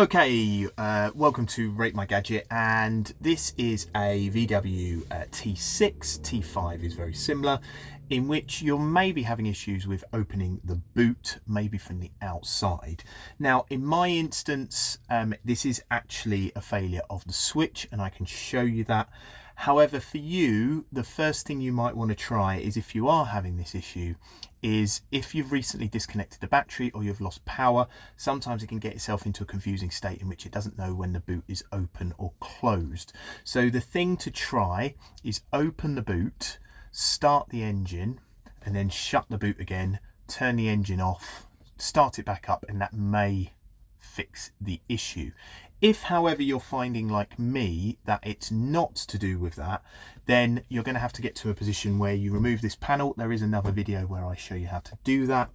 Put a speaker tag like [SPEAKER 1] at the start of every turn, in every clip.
[SPEAKER 1] Okay, welcome to Rate My Gadget, and this is a VW T6. T5 is very similar, in which you're maybe having issues with opening the boot, maybe from the outside. Now, in my instance, this is actually a failure of the switch, and I can show you that. However, for you, the first thing you might want to try is, if you are having this issue, is if you've recently disconnected the battery or you've lost power, sometimes it can get itself into a confusing state in which it doesn't know when the boot is open or closed. So the thing to try is open the boot, start the engine, and then shut the boot again, turn the engine off, start it back up, and that may fix the issue. If, however, you're finding, like me, that it's not to do with that, then you're going to have to get to a position where you remove this panel. There is another video where I show you how to do that,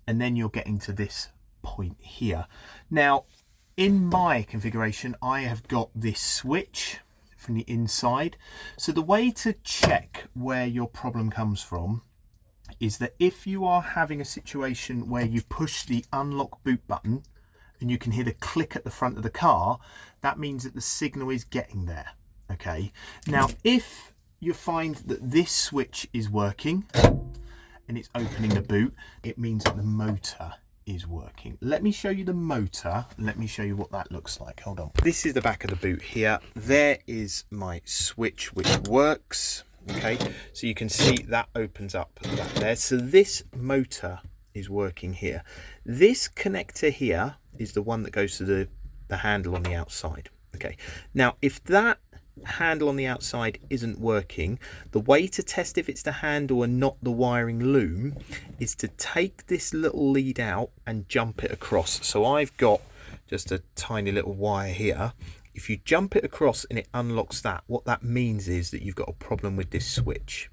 [SPEAKER 1] and then you're getting to this point here. Now, in my configuration, I have got this switch from the inside. So the way to check where your problem comes from is that if you are having a situation where you push the unlock boot button and you can hear the click at the front of the car, that means that the signal is getting there. Okay, now if you find that this switch is working and it's opening the boot, it means that the motor is working. Let me show you the motor. Let me show you what that looks like. Hold on. This is the back of the boot here. There is my switch which works. Okay, so you can see that opens up that there. So this motor is working here. This connector here is the one that goes to the handle on the outside. Okay, now if that handle on the outside isn't working, the way to test if it's the handle and not the wiring loom is to take this little lead out and jump it across. So I've got just a tiny little wire here. If you jump it across and it unlocks that, what that means is that you've got a problem with this switch.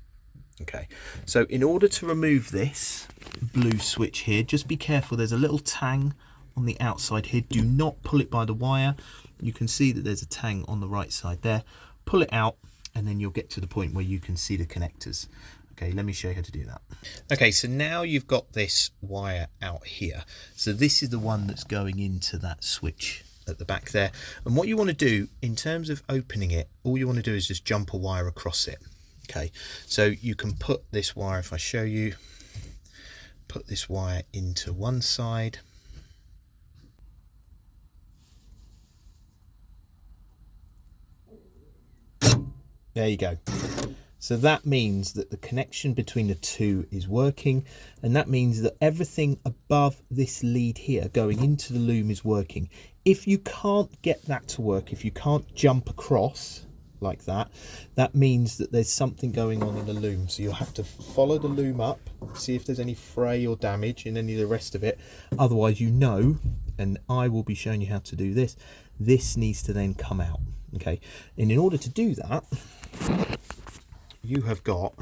[SPEAKER 1] Okay, so in order to remove this blue switch here, just be careful. There's a little tang on the outside here. Do not pull it by the wire. You can see that there's a tang on the right side there. Pull it out and then you'll get to the point where you can see the connectors. Okay, let me show you how to do that. Okay, so now you've got this wire out here. So this is the one that's going into that switch at the back there. And what you want to do in terms of opening it, all you want to do is just jump a wire across it. Okay, so you can put this wire, if I show you, put this wire into one side. There you go. So that means that the connection between the two is working, and that means that everything above this lead here going into the loom is working. If you can't get that to work, if you can't jump across like that, that means that there's something going on in the loom. So you'll have to follow the loom up, see if there's any fray or damage in any of the rest of it. Otherwise, you know, and I will be showing you how to do this, this needs to then come out. Okay, and in order to do that, you have got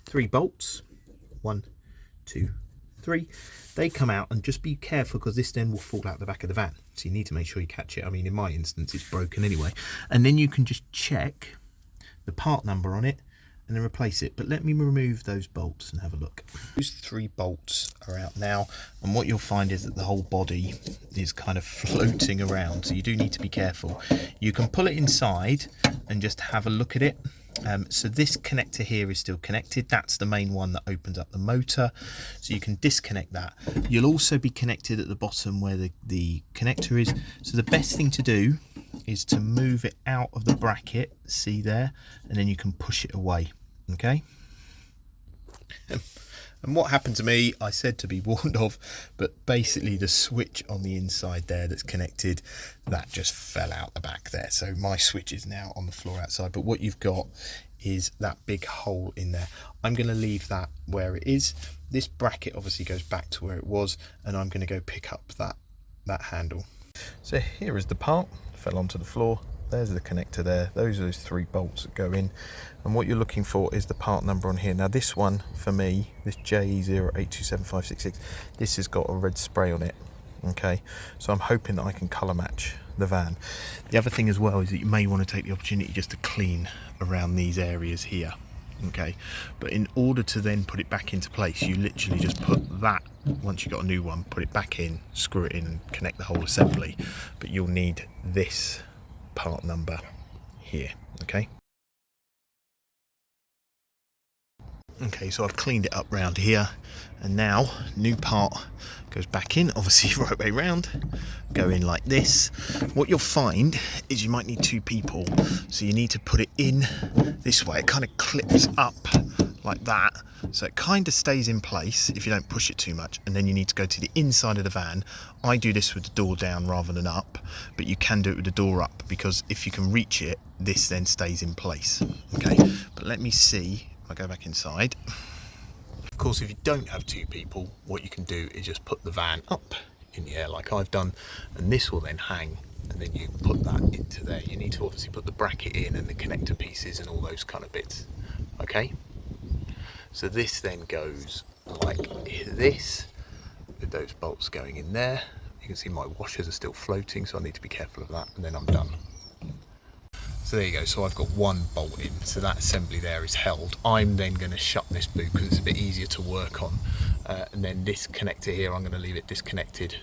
[SPEAKER 1] 3 bolts, 1, 2, 3. They come out, and just be careful because this then will fall out the back of the van. So you need to make sure you catch it. I mean, in my instance, it's broken anyway. And then you can just check the part number on it and then replace it. But let me remove those bolts and have a look. Those 3 bolts are out now, and what you'll find is that the whole body is kind of floating around. So you do need to be careful. You can pull it inside and just have a look at it. So this connector here is still connected. That's the main one that opens up the motor, so you can disconnect that. You'll also be connected at the bottom where the connector is. So the best thing to do is to move it out of the bracket, see there, and then you can push it away. Okay. And what happened to me, I said to be warned of, but basically the switch on the inside there that's connected, that just fell out the back there. So my switch is now on the floor outside, but what you've got is that big hole in there. I'm going to leave that where it is. This bracket obviously goes back to where it was, and I'm going to go pick up that handle. So here is the part, fell onto the floor. There's the connector there. Those are those 3 bolts that go in, and what you're looking for is the part number on here. Now this one for me, this JE08275666, this has got a red spray on it. Okay, so I'm hoping that I can colour match the van. The other thing as well is that you may want to take the opportunity just to clean around these areas here. Okay, but in order to then put it back into place, you literally just put that, once you've got a new one, put it back in, screw it in and connect the whole assembly. But you'll need this part number here. Okay. Okay, so I've cleaned it up round here, and now new part goes back in, obviously right way round, go in like this. What you'll find is you might need two people, so you need to put it in this way. It kind of clips up like that, so it kind of stays in place if you don't push it too much, and then you need to go to the inside of the van. I do this with the door down rather than up, but you can do it with the door up, because if you can reach it, this then stays in place. Okay, but let me see. I go back inside. Of course, if you don't have two people, what you can do is just put the van up in the air like I've done, and this will then hang, and then you put that into there. You need to obviously put the bracket in and the connector pieces and all those kind of bits. Okay, so this then goes like this, with those bolts going in there. You can see my washers are still floating, so I need to be careful of that, and then I'm done. So there you go, so I've got one bolt in, so that assembly there is held. I'm then going to shut this boot because it's a bit easier to work on, and then this connector here, I'm going to leave it disconnected.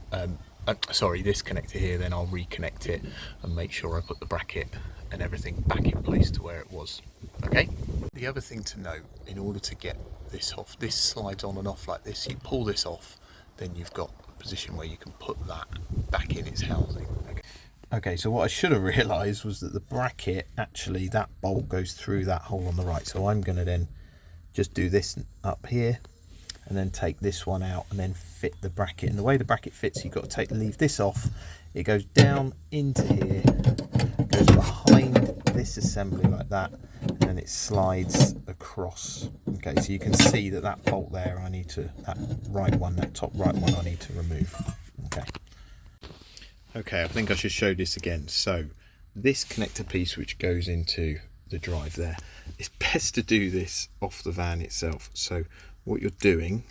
[SPEAKER 1] This connector here, then I'll reconnect it and make sure I put the bracket and everything back in place to where it was. Okay. The other thing to note, in order to get this off, this slides on and off like this. You pull this off, then you've got a position where you can put that back in its housing. Okay, so what I should have realised was that the bracket, actually that bolt goes through that hole on the right. So I'm going to then just do this up here and then take this one out and then fit the bracket. And the way the bracket fits, you've got to leave this off. It goes down into here, goes behind this assembly like that, and then it slides across. Okay, so you can see that that bolt there, that right one, that top right one, I need to remove. Okay. Okay, I think I should show this again. So this connector piece which goes into the drive there, it's best to do this off the van itself. So what you're doing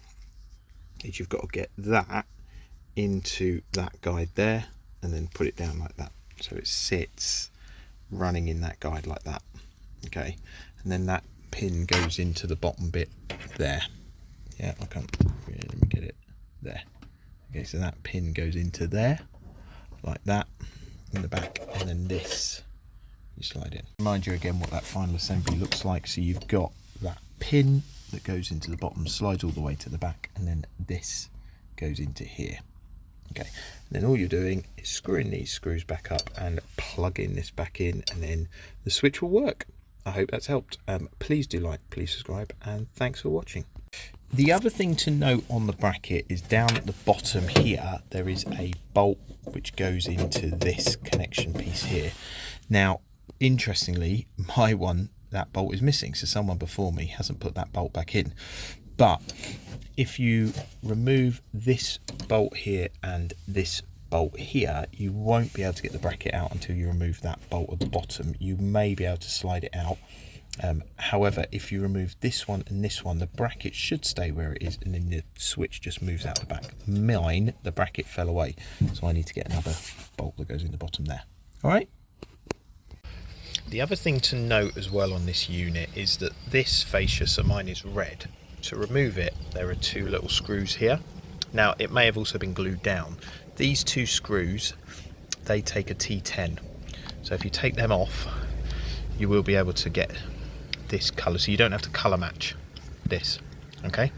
[SPEAKER 1] is you've got to get that into that guide there and then put it down like that. So it sits running in that guide like that. Okay, and then that pin goes into the bottom bit there. Yeah, I can't really, let me get it there. Okay, so that pin goes into there like that in the back, and then this you slide in. Remind you again what that final assembly looks like. So you've got that pin that goes into the bottom, slides all the way to the back, and then this goes into here. Okay, and then all you're doing is screwing these screws back up and plugging this back in, and then the switch will work. I hope that's helped. Please do like, please subscribe, and thanks for watching. The other thing to note on the bracket is down at the bottom here, there is a bolt which goes into this connection piece here. Now, interestingly, my one, that bolt is missing. So someone before me hasn't put that bolt back in. But if you remove this bolt here and this bolt here, you won't be able to get the bracket out until you remove that bolt at the bottom. You may be able to slide it out. However, if you remove this one and this one, the bracket should stay where it is, and then the switch just moves out the back. Mine, the bracket fell away, so I need to get another bolt that goes in the bottom there. All right. The other thing to note as well on this unit is that this fascia, so mine is red. To remove it, there are two little screws here. Now, it may have also been glued down. These two screws, they take a T10. So if you take them off, you will be able to get this colour, so you don't have to colour match this. Okay,